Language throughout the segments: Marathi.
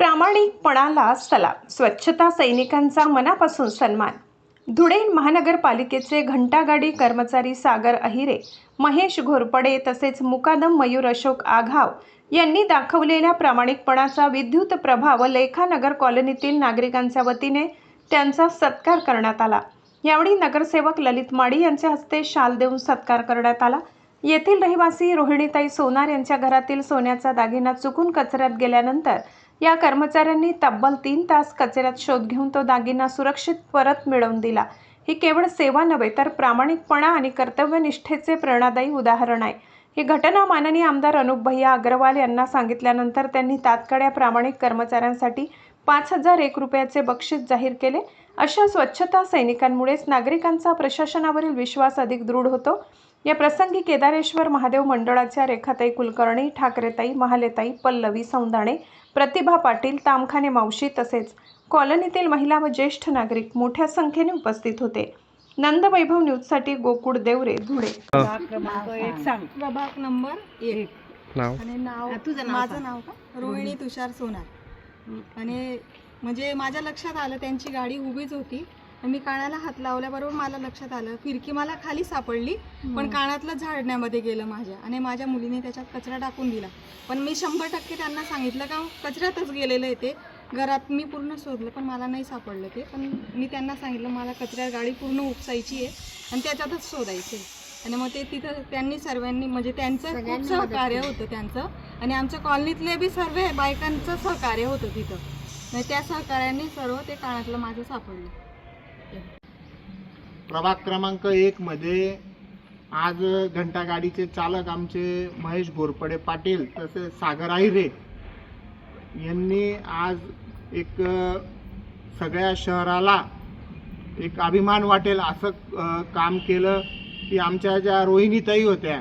प्रामाणिकपणाला सलाम. स्वच्छता सैनिकांचा मनापासून सन्मान. धुळे महानगरपालिकेचे घंटागाडी कर्मचारी सागर अहिरे, महेश घोरपडे तसेच मुकादम मयूर अशोक आघाव यांनी दाखवलेल्या प्रामाणिकपणाचा विद्युत प्रभाव लेखानगर कॉलनीतील नागरिकांच्या वतीने त्यांचा सत्कार करण्यात आला. यावेळी नगरसेवक ललित माडी यांच्या हस्ते शाल देऊन सत्कार करण्यात आला. येथील रहिवासी रोहिणीताई सोनार यांच्या घरातील सोन्याचा दागिना चुकून कचऱ्यात गेल्यानंतर या कर्मचाऱ्यांनी तब्बल 3 तास कचऱ्यात शोध घेऊन तो दागिना सुरक्षित परत मिळवून दिला. ही केवळ सेवा नव्हे तर प्रामाणिकपणा आणि कर्तव्यनिष्ठेचे प्रेरणादायी उदाहरण आहे. ही घटना माननीय आमदार अनुप भैया अग्रवाल यांना सांगितल्यानंतर त्यांनी तात्काळ या प्रामाणिक कर्मचाऱ्यांसाठी 5,001 रुपयाचे बक्षीस जाहीर केले. अशा स्वच्छता सैनिकांमुळेच नागरिकांचा प्रशासनावरील विश्वास अधिक दृढ होतो. या प्रसंगी केदारेश्वर महादेव मंडळाच्या रेखाताई कुलकर्णी, ठाकरेताई, महालेताई, पल्लवी सौंदाणे, प्रतिभा पाटील, तामखाने मावशी तसेच कॉलनीतील महिला व ज्येष्ठ नागरिक मोठ्या संख्येने उपस्थित होते. नंदवैभव न्यूजसाठी गोकुळ देवरे, धुळे. प्रभाग नंबर 1 आणि माझं नाव का रोहिणी तुषार सोनार. आणि म्हणजे माझ्या लक्षात आलं त्यांची गाडी उभीच होती. मी कानाला हात लावल्याबरोबर मला लक्षात आलं फिरकी मला खाली सापडली, पण कानातलं झाडण्यामध्ये गेलं माझ्या. आणि माझ्या मुलीने त्याच्यात कचरा टाकून दिला. पण मी 100% त्यांना सांगितलं का कचऱ्यातच गेलेलं आहे ते. घरात मी पूर्ण शोधलं पण मला नाही सापडलं ते. पण मी त्यांना सांगितलं मला कचऱ्या गाडी पूर्ण उपसायची आहे आणि त्याच्यातच शोधायचं आहे. आणि मग ते तिथं त्यांनी सर्वांनी म्हणजे त्यांचं खूप सहकार्य होतं त्यांचं. आणि आमच्या कॉलनीतले बी सर्व बायकांचं सहकार्य होतं तिथं. म्हणजे त्या सहकार्याने सर्व ते कानातलं माझं सापडलं. प्रभाग क्रमांक 1 मध्ये आज घंटागाडीचे चालक आमचे महेश घोरपडे पाटील तसेच सागर अहिरे यांनी आज एक सगळ्या शहराला एक अभिमान वाटेल असं काम केलं की आमच्या ज्या रोहिणीताई होत्या,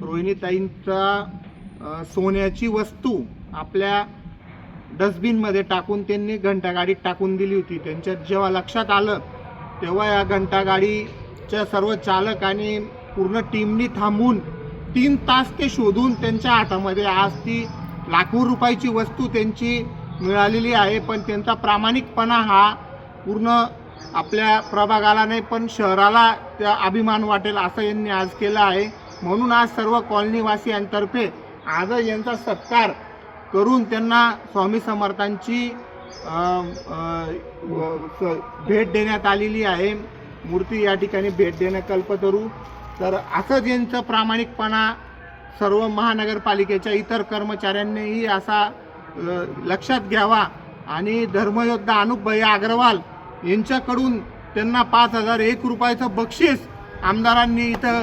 रोहिणीताईंचा सोन्याची वस्तू आपल्या डस्टबिनमध्ये टाकून त्यांनी घंटागाडीत टाकून दिली होती. त्यांच्या जेव्हा लक्षात आलं तेव्हा या घंटागाडीच्या सर्व चालक आणि पूर्ण टीमनी थांबून 3 तास ते शोधून त्यांच्या हातामध्ये आज ती लाखो रुपयाची वस्तू त्यांची मिळालेली आहे. पण त्यांचा प्रामाणिकपणा हा पूर्ण आपल्या प्रभागाला नाही पण शहराला त्या अभिमान वाटेल असं यांनी आज केलं आहे. म्हणून आज सर्व कॉलनीवासियांतर्फे आज यांचा सत्कार करून त्यांना स्वामी समर्थांची भेट देण्यात आलेली आहे. मूर्ती या ठिकाणी भेट देणं कल्पतरू. तर असंच यांचं प्रामाणिकपणा सर्व महानगरपालिकेच्या इतर कर्मचाऱ्यांनीही असा लक्षात घ्यावा. आणि धर्मयोद्धा अनुप भैया अग्रवाल यांच्याकडून त्यांना 5,001 रुपयाचं बक्षीस आमदारांनी इथं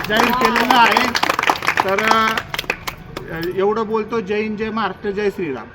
जाहीर केलेलं आहे. तर एवढं बोलतो. जय हिंद, जय महाराष्ट्र, जय श्रीराम.